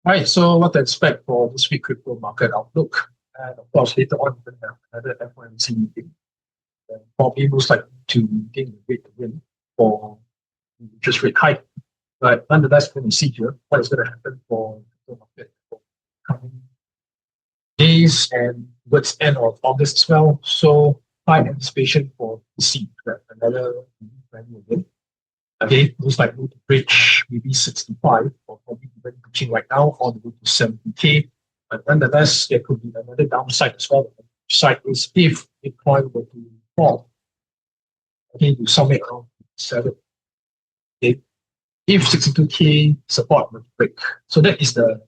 Right, so what to expect for this week crypto market outlook? And of course, later on, we're going to have another FOMC meeting. And probably most likely to gain the rate to win for the interest rate hike. But nonetheless, we're going to see here what is going to happen for the market for coming days and towards end of August as well. So high anticipation for BTC, another value again. Okay, most likely to breach maybe 65 or probably even reaching right now all the way to 70K. But nonetheless, there could be another downside as well. The side is if Bitcoin were to fall, okay, to somewhere around 7. Okay, if 62K support would break. So that is the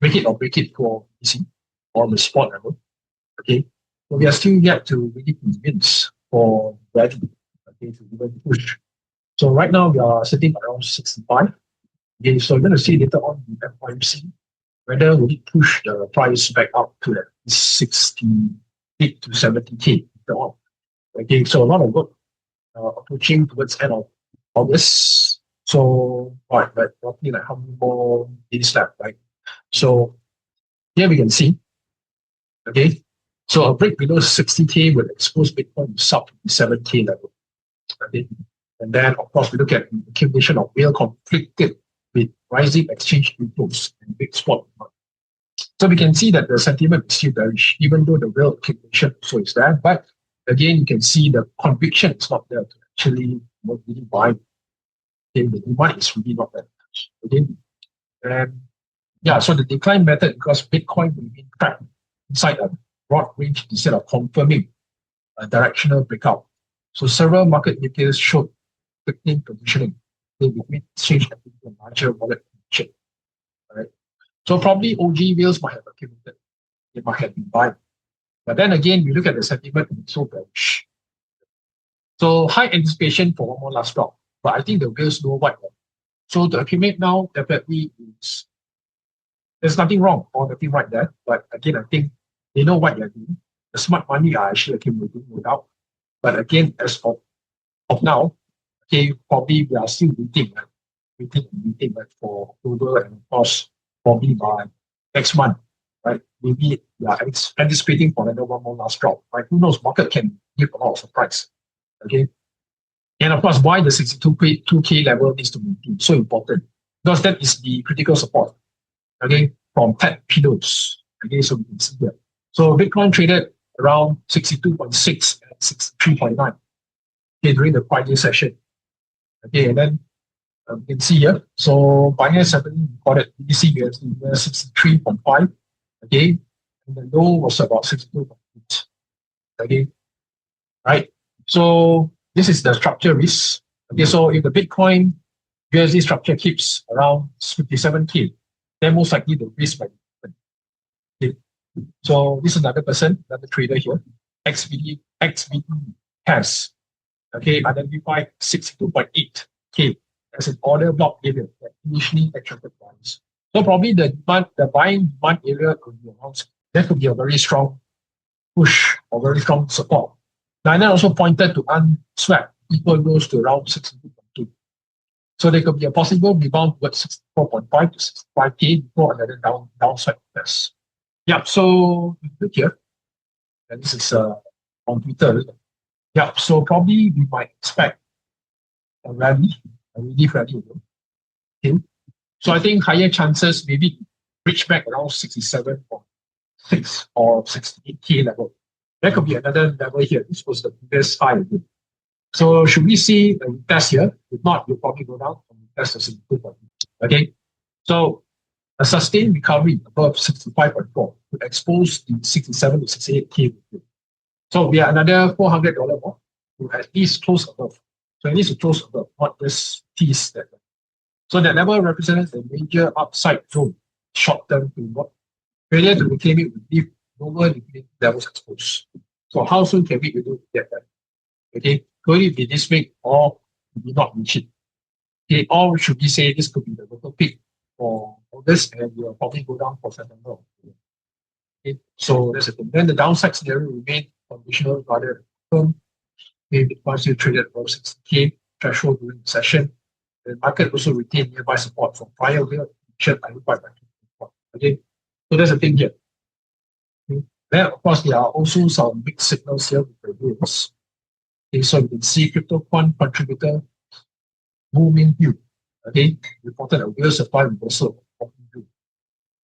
break it or break it for BTC on the spot level. Okay, so we are still yet to really convince for value, okay, to even push. So right now we are sitting around 65. Okay, so we're going to see later on the FOMC whether we push the price back up to that 68 to 70K later on. Okay, so a lot of work approaching towards end of August. So right, but roughly like how many more days left, right? So here we can see. Okay, so a break below 60K would expose Bitcoin to sub 7K level. Okay. And then, of course, we look at the accumulation of real conflicted with rising exchange inflows and big spot demand. So we can see that the sentiment is still bearish, even though the real accumulation also is there. But again, you can see the conviction is not there to actually really buy. Okay, the demand is really not there. Okay, and yeah, so the decline method, because Bitcoin remain trapped inside a broad range instead of confirming a directional breakout. So several market indicators showed quickly positioning between exchange activity and larger wallet condition. Right? So probably OG whales might have accumulated. They might have been buying. But then again, we look at the sentiment and it's so bearish. So high anticipation for one more last drop. But I think the whales know what. So to accumulate now, definitely is there's nothing wrong or nothing right there. But again, I think they know what they're doing. The smart money are actually accumulating no doubt. But again, as of now, okay, probably we are still waiting for October and of course probably by next month, right? Maybe we are anticipating for another one more last drop, right? Who knows? Market can give a lot of surprise, okay? And of course, why the 62K level needs to be so important because that is the critical support, okay, from Ted Pidos. Okay, so we can see here. So Bitcoin traded around 62.6 and 63.9 okay, during the Friday session. Okay, and then you can see here. So Binance suddenly recorded BTC USD 63.5. Okay, and the low was about 62.8. Okay, right. So this is the structure risk. Okay, so if the Bitcoin USD structure keeps around 57K, then most likely the risk might be different. Okay. So this is another person, another trader here. XVD has identified 62.8K as an order block area that initially attracted buyers. So probably the buying demand area could be around, there could be a very strong push or very strong support. Now, then also pointed to unswap equal goes to around 62.2. So there could be a possible rebound towards 64.5 to 65K before another downside test. Yeah, so look here. And this is on Twitter. Yeah, so probably we might expect a relief rally. Okay. So I think higher chances maybe reach back around 67.6 or 68K level. There could be another level here. This was the previous high again. So should we see a test here? If not, we'll probably go down and test the 62.2. Okay. So a sustained recovery above 65.4 would expose the 67 to 68K. So we are another $400 more to at least close above. So at least to close above, not just tease that. So that level represents a major upside zone, short term to what failure to reclaim it would leave lower liquidity levels exposed. So how soon can we do that? Okay, could it be this week or we not reach it? Okay, or should we say this could be the local peak for August and we'll probably go down for September. Okay, so that's the thing. Then the downside scenario remain conditional rather firm. Maybe once you traded above 60K threshold during the session, the market also retained nearby support from prior year identified by Okay, so that's the thing here. Okay. Then of course there are also some big signals here with the whales. Okay, so you can see crypto quant contributor booming view. Okay, reported a whale supply reversal of view.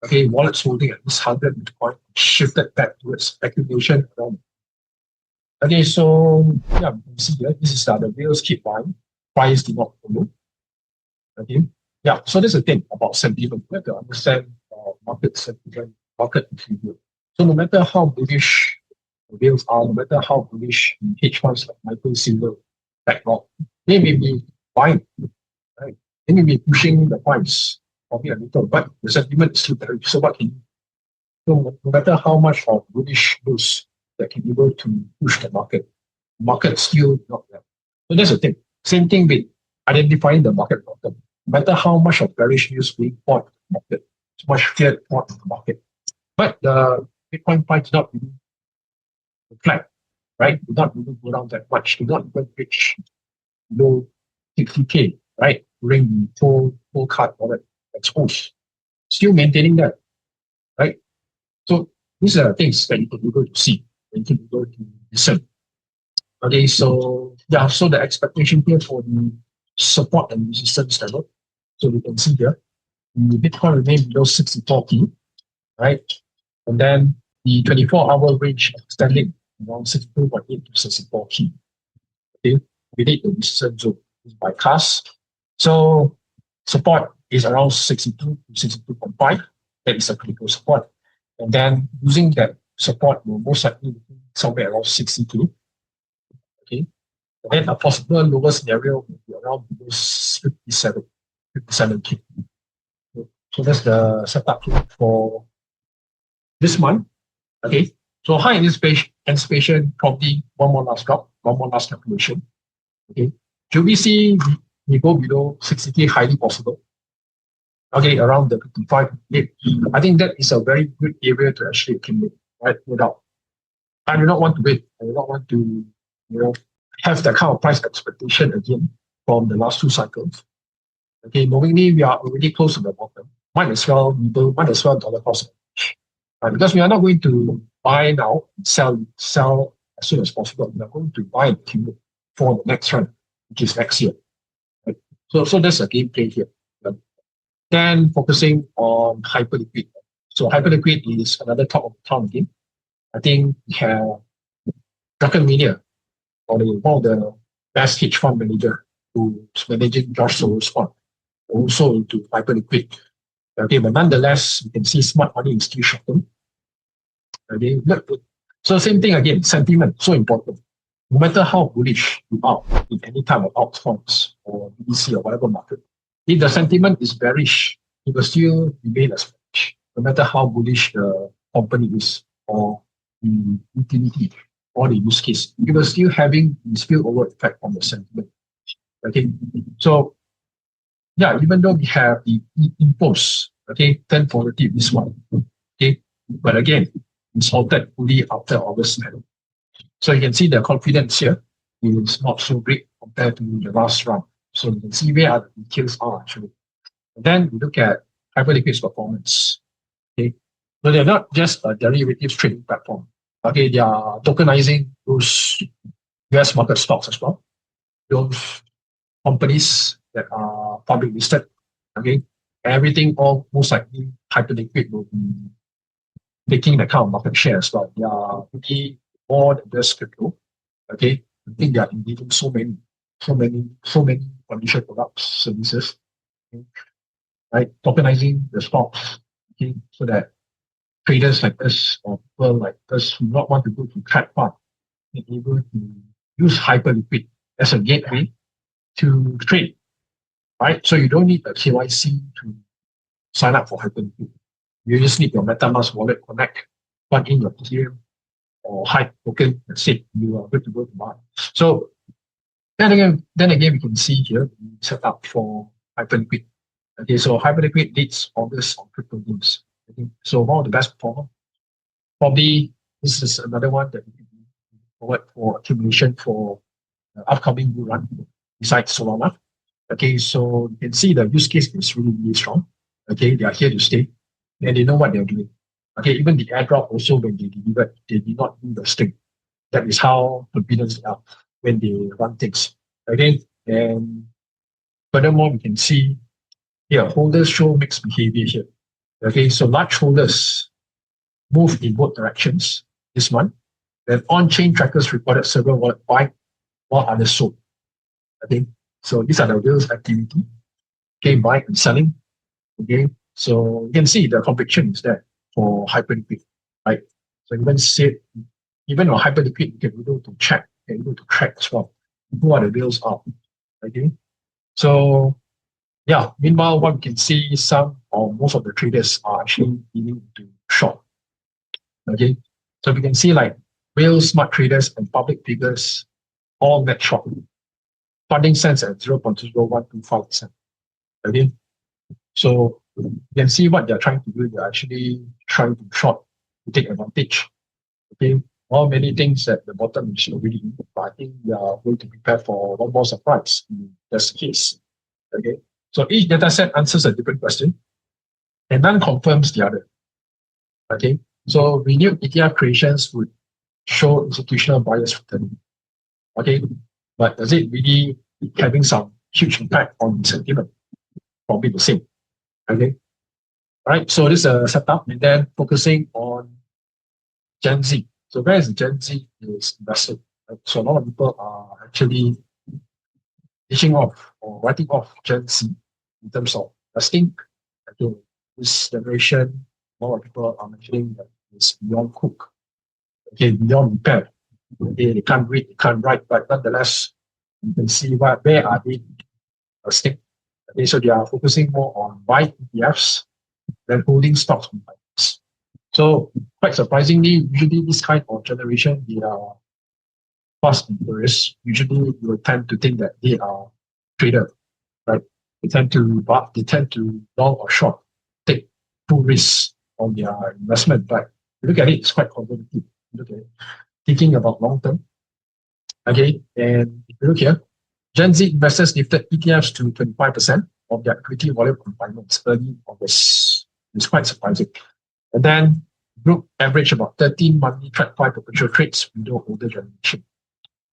Okay, wallets holding at least 100 Bitcoin shifted back towards speculation around. Okay, so yeah, you can see here, this is the whales keep buying, price did not follow. Okay, yeah, so that's the thing about sentiment. You have to understand market sentiment, market behavior. So no matter how bullish the whales are, no matter how bullish hedge funds like Michael Silver, BlackRock, they may be buying, right? They may be pushing the price probably a little, but the sentiment is still there. So what can you, so no matter how much of bullish news that can be able to push the market still not there. So that's the thing. Same thing with identifying the market bottom. No matter how much of bearish news being poured in the market, so much fear poured in the market. But the Bitcoin price did not really reflect, right? Did not really go down that much. Did not even reach below 60K, right? During the full cut or that exposed. Still maintaining that, right? So these are things that you can be able to see, and you can be able to listen. Okay, so yeah, so the expectation here for the support and resistance level. So we can see here, the Bitcoin remains below 64K, right? And then the 24-hour range extending around 62.8 to 64K. Okay, we need the resistance zone by class. So support is around 62 to 62.5. That is a critical support. And then using that support, will most likely be somewhere around 62. Okay. And then a possible lower scenario will be around 57K. So that's the setup for this month. Okay. So high anticipation, probably one more last drop, one more last calculation. Okay. Should we see we go below 60K? Highly possible. Okay, around the 55. I think that is a very good area to actually accumulate, right? No doubt. I do not want to wait. I do not want to, have that kind of price expectation again from the last two cycles. Okay, knowingly we are already close to the bottom. Might as well dollar cost average. Right? Because we are not going to buy now, sell as soon as possible. We are going to buy and accumulate for the next run, which is next year. Right? So that's a game play here. Then focusing on Hyperliquid. So Hyperliquid is another top of the town game. I think we have Druckenmania, or one of the best hedge fund manager who's managing Josh Soros's fund, also into Hyperliquid. Okay, but nonetheless, you can see smart money is still short term. Okay, so same thing again, sentiment, so important. No matter how bullish you are in any type of altcoins or BTC or whatever market, if the sentiment is bearish, it will still remain as bearish, no matter how bullish the company is or the utility or the use case. It will still having the spillover effect on the sentiment. Okay, so yeah, even though we have the impulse, okay, 10 positive this one, okay, but again, it's halted fully after August 10. So you can see the confidence here is not so great compared to the last round. So you can see where the details are actually. And then we look at Hyperliquid's performance. Okay, so they're not just a derivatives trading platform. Okay, they are tokenizing those US market stocks as well. Those companies that are public listed. Okay, everything all most likely Hyperliquid will be taking that kind of market share as well. They are really more than just crypto. Okay, I think they are engaging so many financial products, services, okay, right? Tokenizing the stocks, okay, so that traders like us or people like us who not want to go to trad fund are able to use Hyperliquid as a gateway to trade, right? So you don't need a KYC to sign up for Hyperliquid. You just need your MetaMask wallet connect, plug in your Ethereum or Hype token, that's it. You are good to go to buy. So then again, we can see here we set up for Hyperliquid. Okay, so Hyperliquid leads August on crypto news. So one of the best performer. Probably this is another one that we can forward for accumulation for the upcoming bull run besides Solana. Okay, so you can see the use case is really, really strong. Okay, they are here to stay. and they know what they're doing. Okay, even the airdrop also when they delivered, they did not do the string. That is how confident they are when they run things. Okay, and furthermore, we can see here holders show mixed behavior here. Okay, so large holders move in both directions this month. Then on-chain trackers reported several wallet buy while others sold. Okay, so these are the whales activity. Okay, buying and selling. Okay, so you can see the conviction is there for Hyperliquid, right? So even on Hyperliquid, you can be able to check, you can be able to track as well who are the whales are. Okay, so yeah. Meanwhile, what we can see, some or most of the traders are actually leaning into short. Okay, so we can see like whales, smart traders, and public figures all net short. Funding stands at 0.0125%. Okay, so you can see what they're trying to do. They're actually trying to short to take advantage. Okay, all many things at the bottom is already in, but I think we are going to prepare for one more surprise in this case. Okay, so each data set answers a different question, and none confirms the other. Okay, so renewed ETF creations would show institutional buyers returning. Okay, but does it really having some huge impact on sentiment? Probably the same. Okay, all right. So this is a setup, and then focusing on Gen Z. So where is Gen Z is invested? Right? So a lot of people are actually ditching off or writing off Gen Z in terms of investing. Okay, this generation, a lot of people are mentioning that it's beyond cook. Okay, beyond repair. Okay, they can't read, they can't write, but nonetheless, you can see where are they investing. Okay, so they are focusing more on buying ETFs than holding stocks on finance. So quite surprisingly, usually this kind of generation, they are fast movers. Usually you will tend to think that they are trader, right? They tend to long or short, take full risks on their investment. But look at it, it's quite conservative. Look at it. Thinking about long term. Okay, and if you look here, Gen Z investors lifted ETFs to 25% of their equity volume confinements early August. It's quite surprising. And then group average about 13 monthly TradFi perpetual trades below older generation.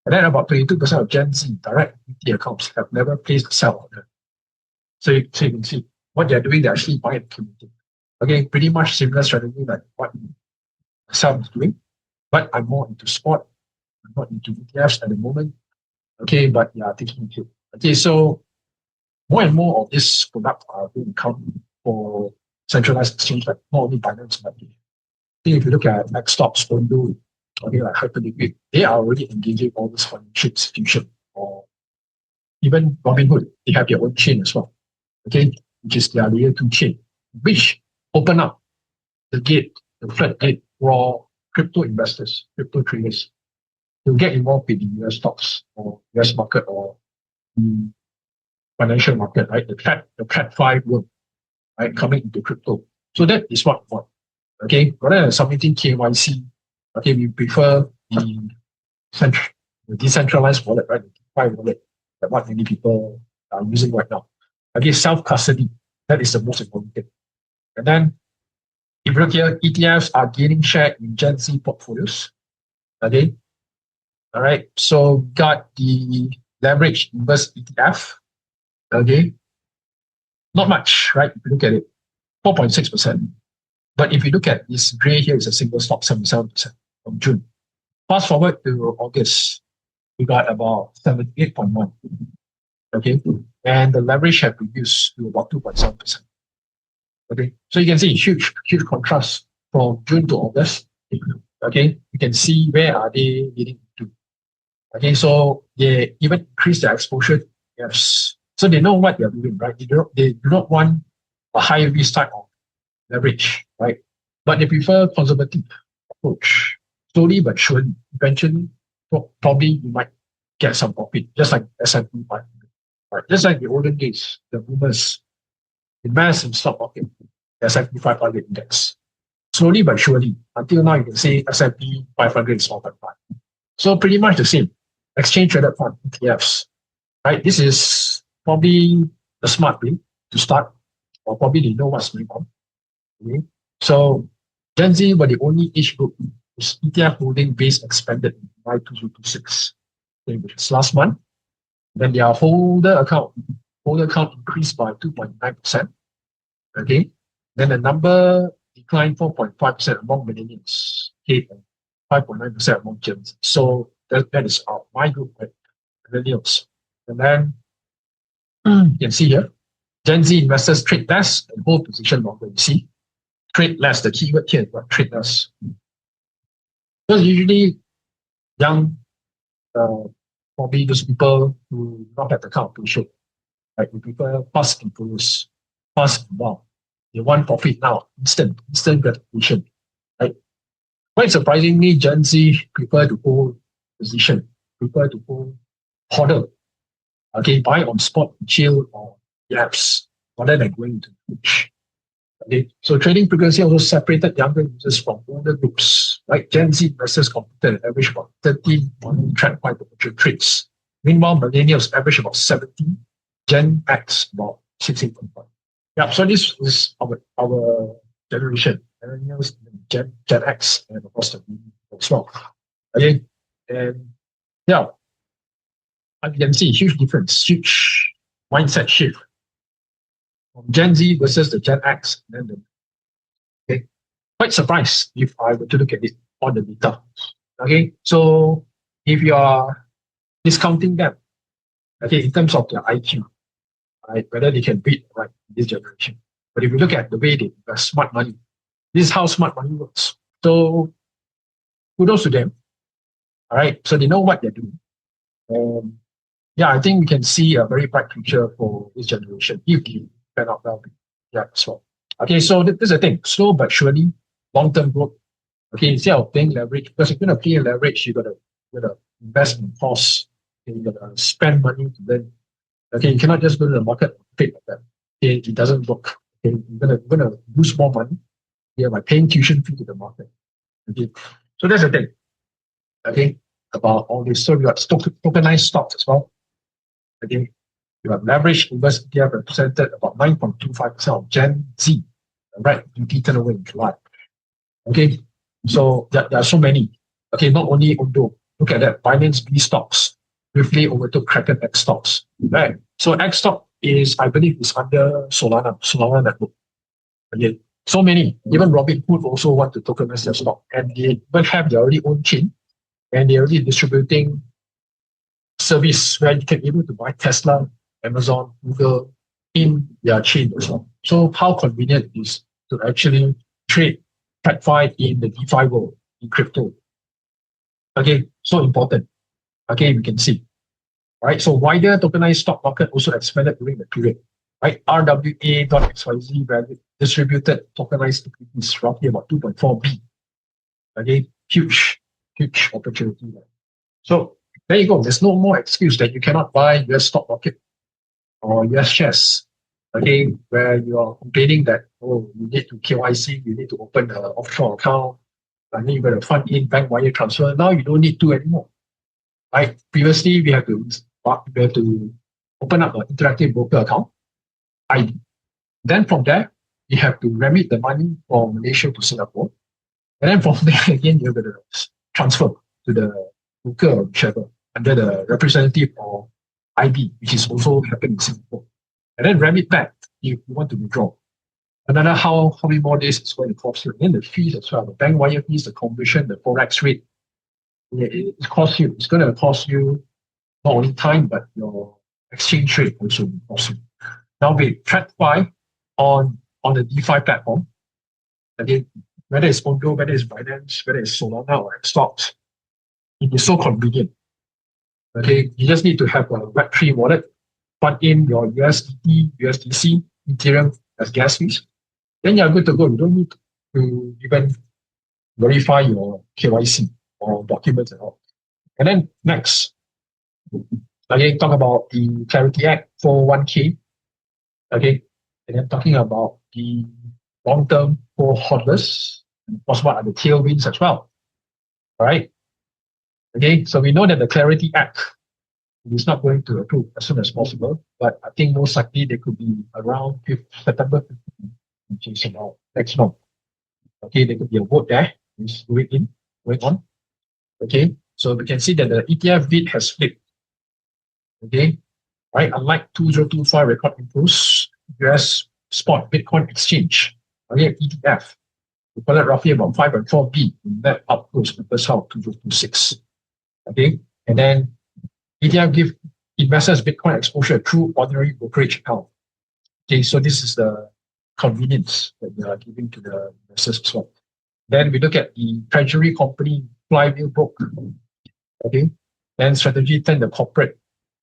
And then about 22% of Gen Z direct equity accounts have never placed a sell order. So you can see what they're doing, they're actually buying and accumulating. Okay, pretty much similar strategy like what Sam is doing, but I'm more into spot. I'm not into ETFs at the moment. Okay, but yeah, taking it. Okay, so more and more of this product are being come for centralized exchange, like not only Binance, but I think if you look at like stocks, Fondo, okay, like Hyperliquid, they are already engaging all this financial institution, or even Robinhood, they have their own chain as well. Okay, which is their layer 2 chain, which open up the gate, the floodgate for crypto investors, crypto traders to get involved with the US stocks or US market or the financial market, right? The TradFi world, right? Coming into crypto. So that is what we want. Okay, rather than submitting KYC, okay, we prefer the decentralized wallet, right? The DeFi wallet that what many people are using right now. Okay, self-custody, that is the most important thing. And then if you look here, ETFs are gaining share in Gen Z portfolios. Okay. All right. So got the leverage inverse ETF. Okay. Not much, right? If you look at it, 4.6%. But if you look at this gray here, is a single stock, 77% from June. Fast forward to August, we got about 78.1. Okay. And the leverage have reduced to about 2.7%. Okay. So you can see huge contrast from June to August. Okay. You can see where are they leading to. Okay. So they even increase their exposure. Yes. So they know what they're doing, right? They do not want a high risk type of leverage, right? But they prefer conservative approach. Slowly but surely, eventually, probably you might get some profit, just like S&P 500. Right? Just like the olden days, the boomers invest in stock market, the S&P 500 index. Slowly but surely, until now you can say S&P 500 is 1.5. So pretty much the same. Exchange traded fund, ETFs. Right? This is probably the smart way to start, or probably they know what's going on. Okay? So Gen Z were the only age group whose ETF holding base expanded in July 2026, which is last month. Then their holder count increased by 2.9%. Okay. Then the number declined 4.5% among millennials, okay, and 5.9% among Gen Z. So that is my group, right? Millennials. And then you can see here, Gen Z investors trade less and hold position longer. You see, trade less. The keyword here is what? Trade less. Because usually young, probably those people who not have the kind of patient, like we prefer fast and furious, fast and wow. They want profit now, instant gratification. Right? Quite surprisingly, Gen Z prefer to hold position, prefer to hold hodl. Okay, buy on spot, chill or apps, rather than going to the beach. Okay, so trading frequency also separated younger users from older groups. Like Gen Z investors completed an average about 30 on track by potential trades. Meanwhile, millennials average about 70, Gen X about 16.5. Yeah, so this is our generation, millennials, Gen X, and of course the as well. Okay, and yeah, you can see huge difference, huge mindset shift from Gen Z versus the Gen X. And then okay, quite surprised if I were to look at it on the data. Okay, so if you are discounting them, okay, in terms of their IQ, right, whether they can beat right this generation. But if you look at the way they invest smart money, this is how smart money works. So kudos to them. All right, so they know what they're doing. Yeah, I think we can see a very bright future for this generation if they pan out well. Yeah, so okay, so this is the thing: slow but surely, long-term growth. Okay, instead of paying leverage, because if you're gonna pay leverage, you gotta invest in costs. Okay, you gotta spend money to then. Okay, you cannot just go to the market and trade like that. Okay, it doesn't work. Okay, you're gonna lose more money. Yeah, by paying tuition fee to the market. Okay, so that's the thing. Okay, about all this. So we got tokenized stocks as well. Okay, you have leverage investment ETF represented about 9.25% of Gen Z, right? Duty turnover in July. Okay, so there are so many. Okay, not only Ondo. Look at that. Binance B stocks briefly overtook Kraken X stocks. Right. So X stock is, I believe, is under Solana network. Again, so many. Even Robinhood also want to tokenize their stock, and they even have their already own chain, and they're already distributing service where you can be able to buy Tesla, Amazon, Google in their chain as well. So how convenient it is to actually trade TradFi in the DeFi world, in crypto. Okay, so important. Okay, we can see. Right, so wider tokenized stock market also expanded during the period. Right, RWA.xyz value distributed tokenized equities roughly about 2.4 B. Okay, huge opportunity there. So there you go. There's no more excuse that you cannot buy US stock market or US shares. Okay, where you are complaining that, oh, you need to KYC, you need to open an offshore account, and then you got to fund in bank wire transfer. Now you don't need to anymore. Right? Previously, we have to open up an interactive broker account. Then from there, you have to remit the money from Malaysia to Singapore. And then from there again, you're going to transfer to the broker or whichever under the representative of IB, which is also happening in Singapore. And then remit back if you want to withdraw. Another how many more days it's going to cost you. And then the fees as well, the bank wire fees, the commission, the forex rate. It costs you. It's going to cost you not only time, but your exchange rate also will cost you. Now with TradFi on the DeFi platform, again, whether it's Ondo, whether it's Binance, whether it's Solana or stocks, it is so convenient. Okay, you just need to have a Web3 wallet, plug in your USDT, USDC, Ethereum as gas fees. Then you're good to go. You don't need to even verify your KYC or documents and all. And then next, again, talk about the Clarity Act 401k. Okay, and then talking about the long-term for hodlers, and of course, what are the tailwinds as well. All right. Okay, so we know that the Clarity Act is not going to approve as soon as possible, but I think most likely they could be around September 15th, which is about next month. Okay, there could be a vote there. It's going on. Okay, so we can see that the ETF bid has flipped. Okay, right. Unlike 2025 record impulse, US spot Bitcoin exchange, okay, ETF, we call it roughly about 5.4 B in that up close the first half of 2026. Okay, and then ETF give investors Bitcoin exposure through ordinary brokerage account. Okay, so this is the convenience that we are giving to the investors as well. Then we look at the treasury company flywheel broke. Okay, then strategy 10, the corporate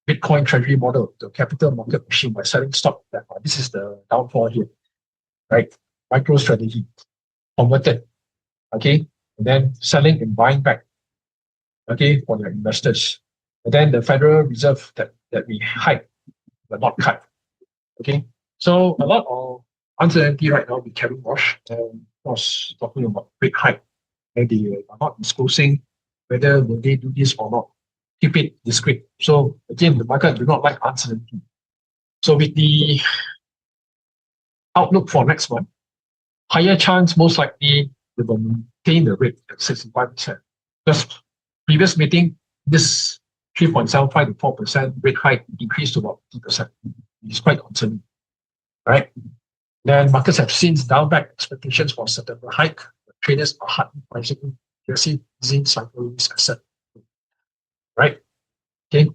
Bitcoin treasury model, the capital market machine by selling stock. This is the downfall here, right? Micro strategy converted. Okay, and then selling and buying back. Okay, for the investors. And then the Federal Reserve that we hike but not cut. Okay, so a lot of uncertainty right now with Kevin Walsh and was talking about rate hike, and they are not disclosing whether will they do this or not. Keep it discreet. So again, the market do not like uncertainty. So with the outlook for next month, higher chance most likely they will maintain the rate at 65%. Just previous meeting, this 3.75 to 4% rate hike increased to about 50%. It's quite concerning, right? Then markets have since down back expectations for September hike. The traders are hard pricing aggressive easing cycle risk asset, right? Okay,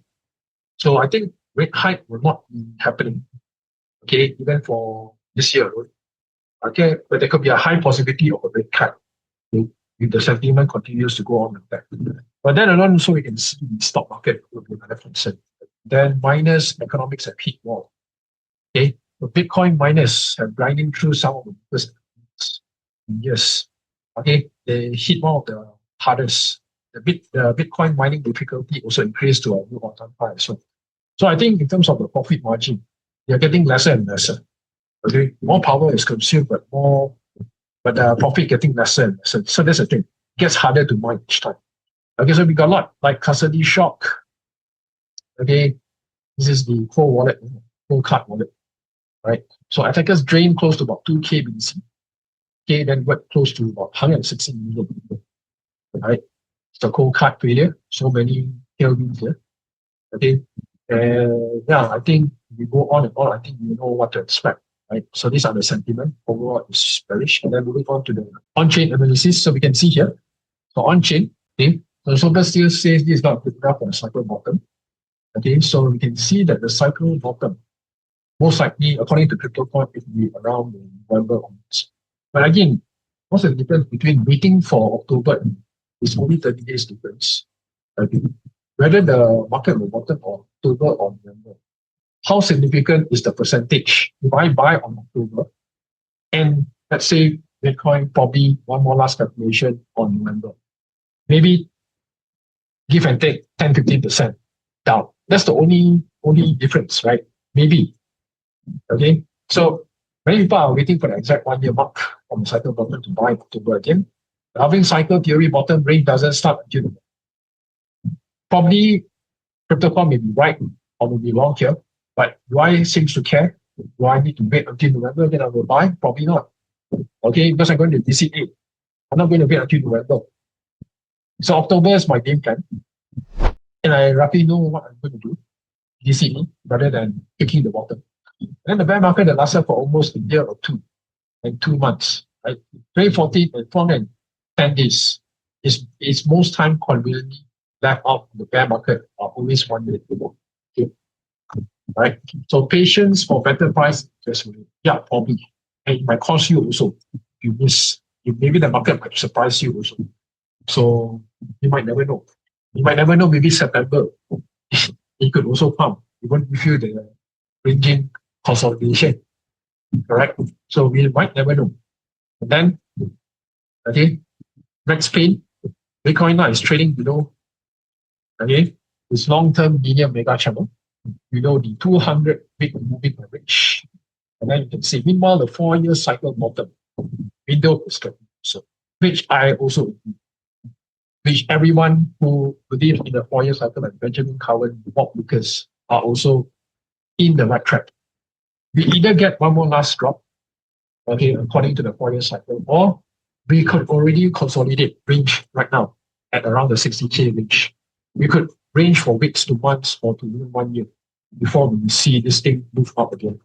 so I think rate hike will not be happening. Okay, even for this year. Okay, but there could be a high possibility of a rate cut if the sentiment continues to go on like that. But then alone, so we can see the stock market will be another concern. Then miners economics have hit wall. Okay, the Bitcoin miners have grinding through some of the first years. Okay, they hit one of the hardest. The Bitcoin mining difficulty also increased to a new all-time high as well. So I think in terms of the profit margin, they are getting lesser and lesser. Okay, more power is consumed, but the profit getting lesser and lesser. So that's the thing. It gets harder to mine each time. Okay, so we got a lot like custody shock. Okay, this is the cold wallet, cold card wallet, right? So attackers drain close to about 2K BTC. Okay, then went close to about 160 million. Right? It's a cold card failure. So many tailwinds here. Okay, yeah, I think we go on and on. I think you know what to expect. Right, so these are the sentiment. Overall, is bearish. And then moving on to the on-chain analysis. So we can see here. So on-chain, okay, so Sober still says this is not good enough for a cycle bottom. Okay, so we can see that the cycle bottom, most likely, according to CryptoCoin, it will be around November onwards. But again, what's the difference between waiting for October? It's only 30 days difference. Okay. Whether the market will bottom on October or November. How significant is the percentage? If I buy on October, and let's say Bitcoin probably one more last calculation on November, maybe give and take 10-15% down. That's the only difference, right? Maybe. Okay. So many people are waiting for the exact 1 year mark on the cycle bottom to buy October again. The halving cycle theory bottom range doesn't start until probably CryptoCoin may be right or may be wrong here. But do I seem to care? Do I need to wait until November then I will buy? Probably not. Okay, because I'm going to DCA. I'm not going to wait until November. So October is my game plan. And I roughly know what I'm going to do. DCA rather than picking the bottom. And then the bear market that lasted for almost a year or two and 2 months. Right? 2014 and 410 days is most time conveniently left out the bear market are always 1 minute below. Okay. Right? So patience for better price, just yeah, probably. And it might cost you also. You miss, maybe the market might surprise you also. So you might never know. You might never know, maybe September, it could also come. It won't give you the ranging consolidation. Correct? So we might never know. And then, okay, next pane, Bitcoin now is trading below, okay, this long-term linear mega channel. You know, the 200 big moving average. And then you can see, meanwhile, the 4-year cycle bottom window is getting so, which I also agree. Which everyone who believes in the 4-year cycle, like Benjamin Cowen, Bob Lucas, are also in the right track. We either get one more last drop, okay, according to the 4-year cycle, or we could already consolidate range right now at around the 60K range. We could range for weeks to months or to even 1 year before we see this thing move up again.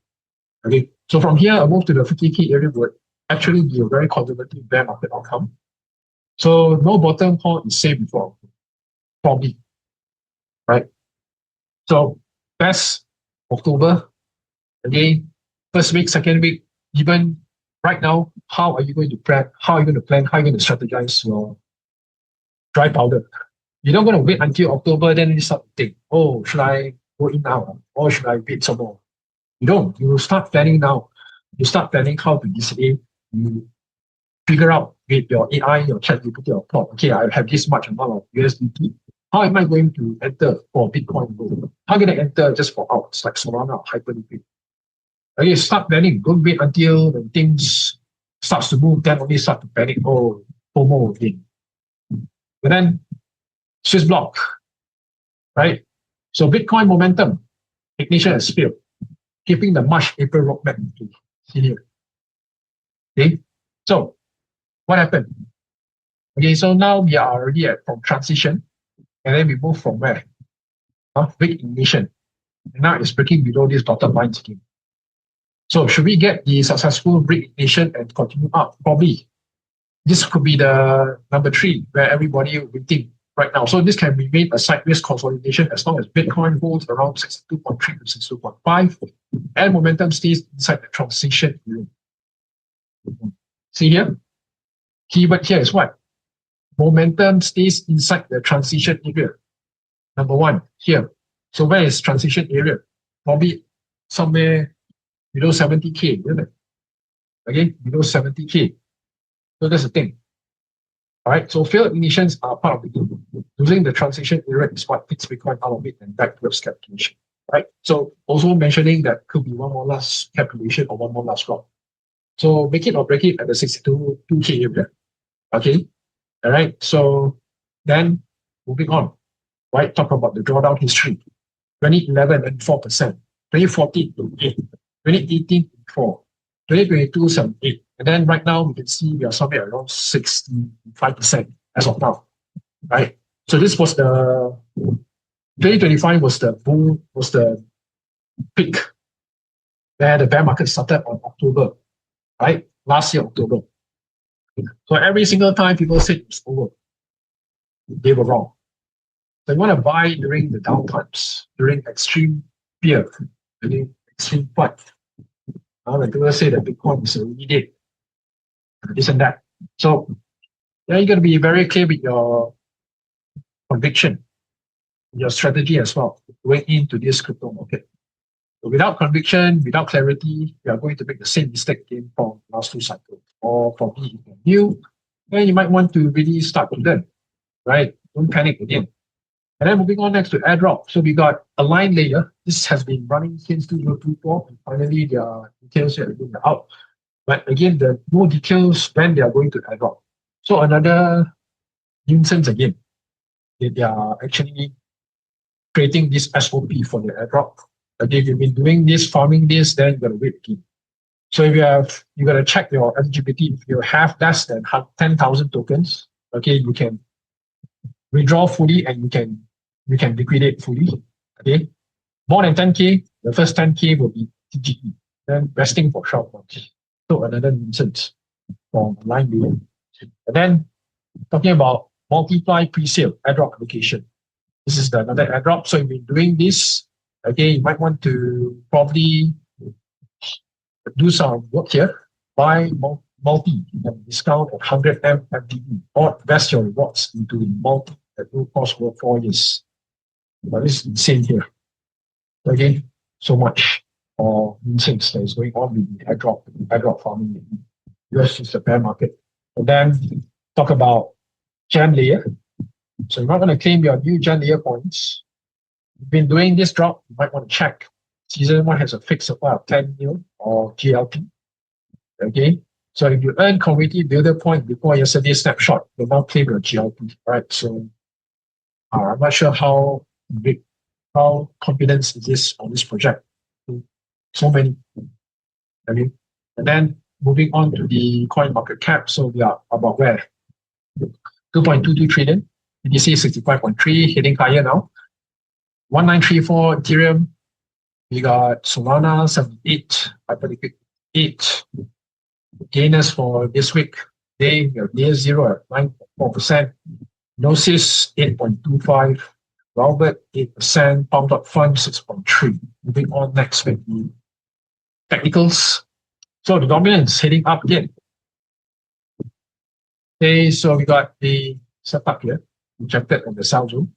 Okay, so from here, a move to the 50K area would actually be a very conservative bear market outcome. So no bottom call is safe before, probably, right? So best October, again, first week, second week, even right now, how are you going to plan? How are you going to plan? How are you going to strategize your dry powder? You're not going to wait until October, then you start to think, oh, should I go in now? Or should I wait some more? You don't. You start planning now. You start planning how to easily you figure out with your AI, your ChatGPT, your plot. Okay, I have this much amount of USDT. How am I going to enter for Bitcoin gold? How can I enter just for outs like Solana, Hyperliquid? Okay, start planning. Don't wait until when things starts to move, then only start to panic. Oh, FOMO again. But then Swissblock, right? So Bitcoin momentum, ignition has failed, keeping the March, April roadmap to see here. Okay, so what happened? Okay, so now we are already at from transition, and then we move from where? Big ignition. And now it's breaking below this dotted line again. So should we get the successful break ignition and continue up? Probably. This could be the number 3 where everybody will think right now. So this can remain a sideways consolidation as long as Bitcoin holds around 62.3 to 62.5 and momentum stays inside the transition period. See here? Keyword here is what? Momentum stays inside the transition area. Number 1 here. So where is transition area? Probably somewhere below 70K, isn't it? Okay, below 70K. So that's the thing. All right, so failed ignitions are part of the game. Losing the transition area is what takes Bitcoin out of it and back towards capitulation. Right? So also mentioning that could be one more last capitulation or one more last drop. So make it or break it at the 62K area. Okay. All right. So then moving on. Right, talk about the drawdown history. 2011 and 4%, 2014 to 8, 2018 to 4, 2022 7, 8. And then right now we can see we are somewhere around 65% as of now. Right. So this was the 2025 was the boom, was the peak where the bear market started on October, right? Last year, October. So every single time people said it's over, they were wrong. So you want to buy during the down times, during extreme fear, during extreme fight. When people say that Bitcoin is already dead, this and that. So yeah, you got to be very clear with your conviction, your strategy as well, going into this crypto market. So without conviction, without clarity, you are going to make the same mistake again from last 2 cycles. Or probably if you're new, then you might want to really start to learn, right? Don't panic again. And then moving on next to Airdrop. So we got a line layer. This has been running since 2024. And finally, their details are going out. But again, the no details when they are going to Airdrop. So another nuisance again. They are actually creating this SOP for the Airdrop. Okay, if you've been doing this, farming this, then you got to wait again. So if you got to check your eligibility. If you have less than 10,000 tokens, okay, you can withdraw fully and you can liquidate fully. Okay, more than 10K, the first 10K will be TGE, then resting for 12 months. So another nuisance from line layer. And then talking about multiply pre-sale airdrop allocation. This is another airdrop. So if you're doing this, okay, you might want to probably do some work here, buy multi and discount at 100M FDE or invest your rewards into multi that will cost for 4 years. But it's insane here. Again, so much nonsense that is going on with the airdrop farming in US is the bear market. And then talk about Gen layer. So you're not going to claim your new Gen layer points. You've been doing this drop, you might want to check. Season 1 has a fixed supply of 10 mil or GLP. Okay. So if you earn community builder point before yesterday's snapshot, you now claim your GLP. Right. So I'm not sure how big, how confidence is this on this project. So many. Okay. And then moving on to the coin market cap. So we are about where? 2.22 trillion. BTC 65.3, hitting higher now. 1934 Ethereum. We got Solana 78, Hyperliquid 8. Gainers for this week. Day, we have LayerZero at 9.4%. Gnosis 8.25. Robert 8%. Pump.fun 6.3. Moving on next with the technicals. So the dominance heading up again. Okay, so we got the setup here, rejected on the sell zone,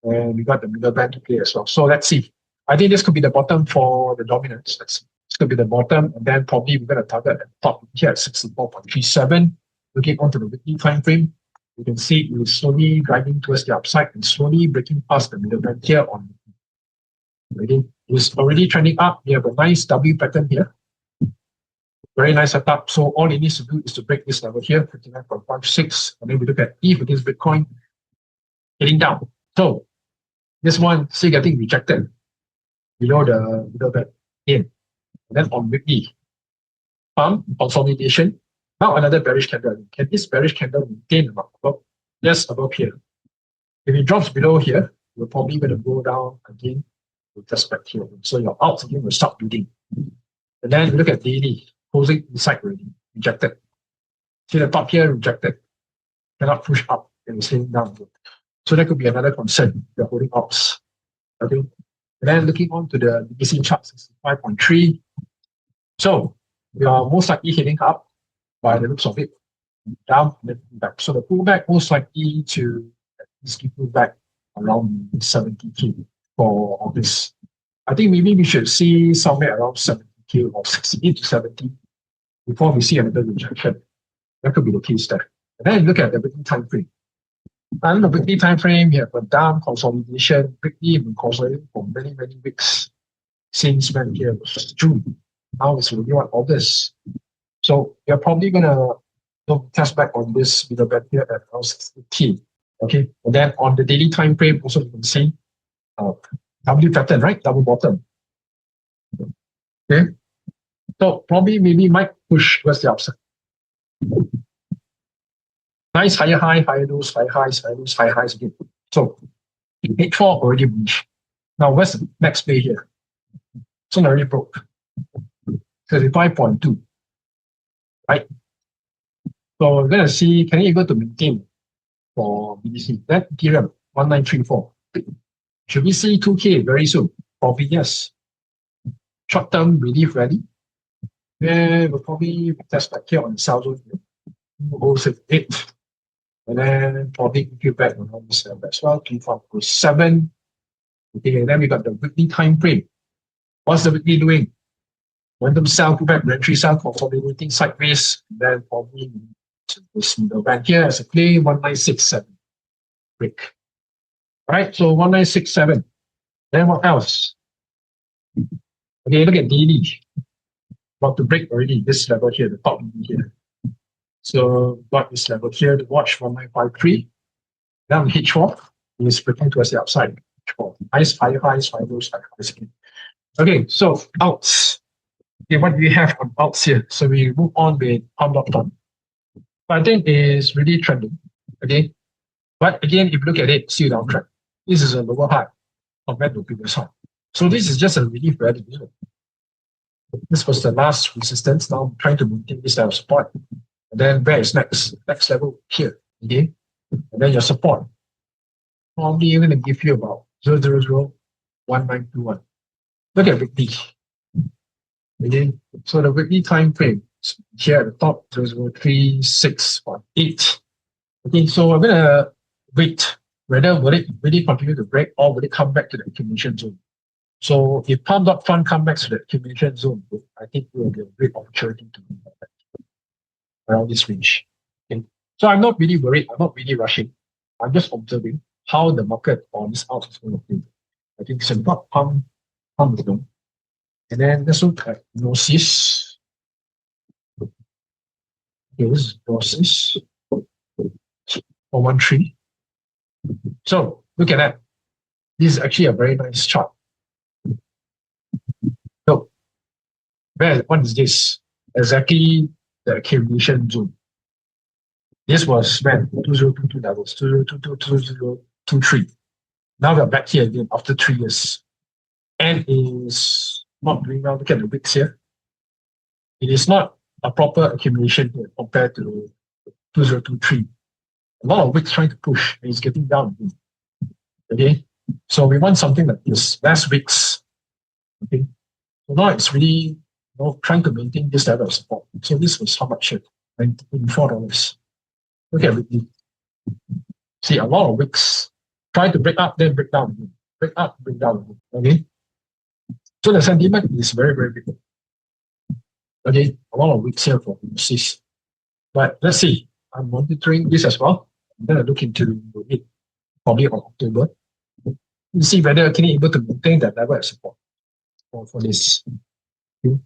and we got the middle band to play as well. So let's see. I think this could be the bottom for the dominance. This could be the bottom, and then probably we're going to target at the top here at 64.37. Looking onto the weekly time frame, you can see it is slowly driving towards the upside and slowly breaking past the middle band here on. It is already trending up. We have a nice W pattern here. Very nice setup. So all it needs to do is to break this level here, 59.56. And then we look at ETH against Bitcoin heading down. So this one still getting rejected below the middle band in. And then on weekly, pump consolidation. Now another bearish candle. Can this bearish candle maintain above? Yes, above here. If it drops below here, we're probably going to go down again with respect here. So your alts again will start bleeding. And then we look at daily. Closing inside already, rejected. See the top here, rejected. Cannot push up, and it's heading down. So that could be another concern. You're holding ops. Okay. And then looking on to the BTC chart, 65.3. So we are most likely heading up by the looks of it. Down and then back. So the pullback most likely to at least keep pullback around 70K for August. I think maybe we should see somewhere around 70K or 68 to 70 before we see another rejection. That could be the case there. And then look at the weekly time frame. And the weekly time frame, we have a down consolidation. Weekly been consolidating for many, many weeks since when here was June. Now it's already August. So you're probably gonna test back on this middle band here at around 60K. Okay. And then on the daily time frame, also you can see W pattern, right? Double bottom. Okay. So probably maybe might push towards the upside. Nice higher high, higher lows, high highs, high lows, high highs again. So H4 already bullish. Now what's the next play here? So already broke. 35.2. Right? So we're gonna see, can it able to maintain for BTC? That Ethereum 1934. Should we see 2K very soon? Probably yes. Short-term relief rally. Then we'll probably test back here on the sell zone here. We'll go 8. And then probably give back on this level as well. 2.7. Okay, and then we got the weekly time frame. What's the weekly doing? Momentum sell, go back, entry sell, consolidating sideways. Then probably this middle band here as a play 1967. Break. Alright, so 1967. Then what else? Okay, look at daily. About to break already this level here, the top here. So got this level here to watch 1953. Then H4 is breaking towards the upside. H4. Highs, high highs, high lows, high highs again. Okay, so outs. Okay, what do we have on outs here? So we move on with pump.fun. I think is really trending. Okay. But again, if you look at it, still downtrend. This is a lower high compared to previous high. So this is just a relief rally. This was the last resistance. Now I'm trying to maintain this level of support. And then where is next? Next level here. Okay. And then your support. Probably even going to give you about 0.0001921. Look at weekly. Okay. So the weekly time frame here at the top 0.03618. Okay, so I'm gonna wait whether will it really continue to break or will it come back to the accumulation zone. So if pump.fun come back to the accumulation zone, I think it will be a great opportunity to move back around this range. Okay. So I'm not really worried, I'm not really rushing. I'm just observing how the market on this out is going to play. I think it's about pump zone. And then let's look at Gnosis. Here's Gnosis 413. So look at that. This is actually a very nice chart. So what is this? Exactly the accumulation zone. This was when 2022 levels, 2022, 2023. Now we're back here again after 3 years. And is not doing well. Look at the wicks here. It is not a proper accumulation here compared to 2023. A lot of wicks trying to push and it's getting down. Okay. So we want something like this, less wicks. Okay. So now it's really trying to maintain this level of support. So this was how much here? $94. Look at it. See a lot of wicks. Try to break up, then break down. Break up, break down. Okay. So the sentiment is very, very big. Okay, a lot of wicks here for Gnosis. But let's see. I'm monitoring this as well. I'm going to look into it probably on October. You see whether can be able to maintain that level of support for this. Okay.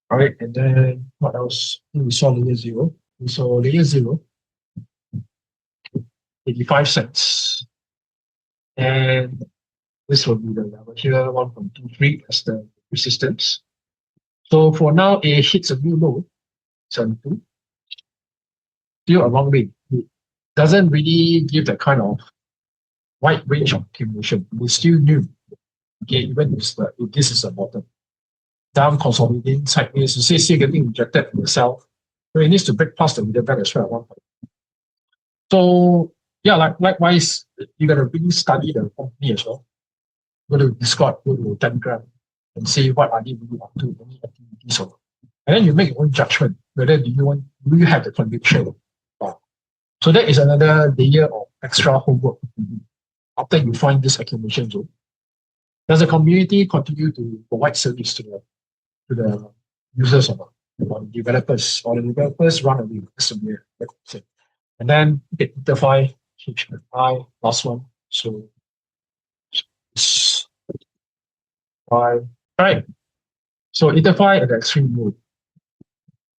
All right, and then what else? We saw LayerZero. We saw LayerZero, 85 cents. And this will be the level here, 1.23 as the resistance. So for now, it hits a new low, 72. Still a long way. It doesn't really give that kind of wide range of accumulation. It's still new. Okay, even if this is a bottom. Down consolidating sideways, you see still getting rejected in the sell. So it needs to break past the middle back as well at one point. So yeah, likewise, you gotta really study the company as well. Go to Discord, go to Telegram, and see what are they really up to, any activities or. And then you make your own judgment whether do you have the conviction. So that is another layer of extra homework after you find this accumulation zone. Does the community continue to provide service to the users or developers, or the developers run away with somewhere? And then ether.fi, HFI, last one. So all right. So ether.fi at the extreme low,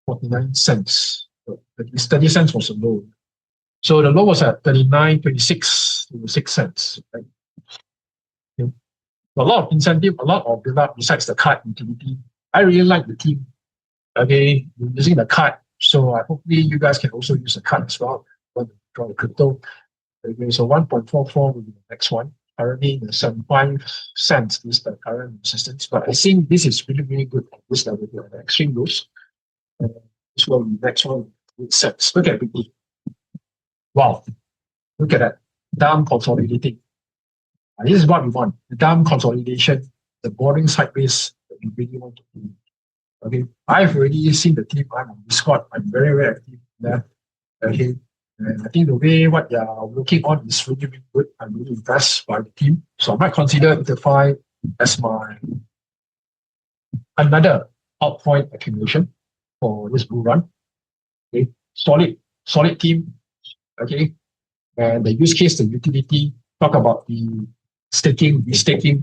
49 cents. So 30 cents was a low. So the low was at 39.26 to 6 cents. Right? Okay. A lot of incentive, a lot of build-up besides the card utility. I really like the team. Okay, using the card. So hopefully you guys can also use the card as well. Want to draw the crypto. Okay, so 1.44 will be the next one. Currently, the 75 cents is the current resistance. But I think this is really, really good at this level here. The extreme lows. This will be the next one with cents. Look at BT. Wow, look at that. Down consolidating. This is what we want. The down consolidation, the boring sideways that we really want to do. Okay, I've already seen the team. I'm on Discord. I'm very, very active there. Okay, and I think the way what they are working on is really, really good. I'm really impressed by the team. So I might consider ether.fi as my another altcoin accumulation for this bull run. Okay, solid team. Okay, and the use case, the utility, talk about the staking, restaking.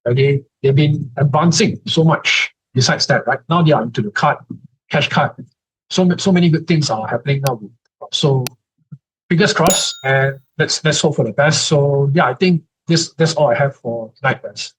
Okay, they've been advancing so much. Besides that, right now they are into the card, cash card. So many good things are happening now. So fingers crossed, and let's hope for the best. So yeah, I think that's all I have for tonight, guys.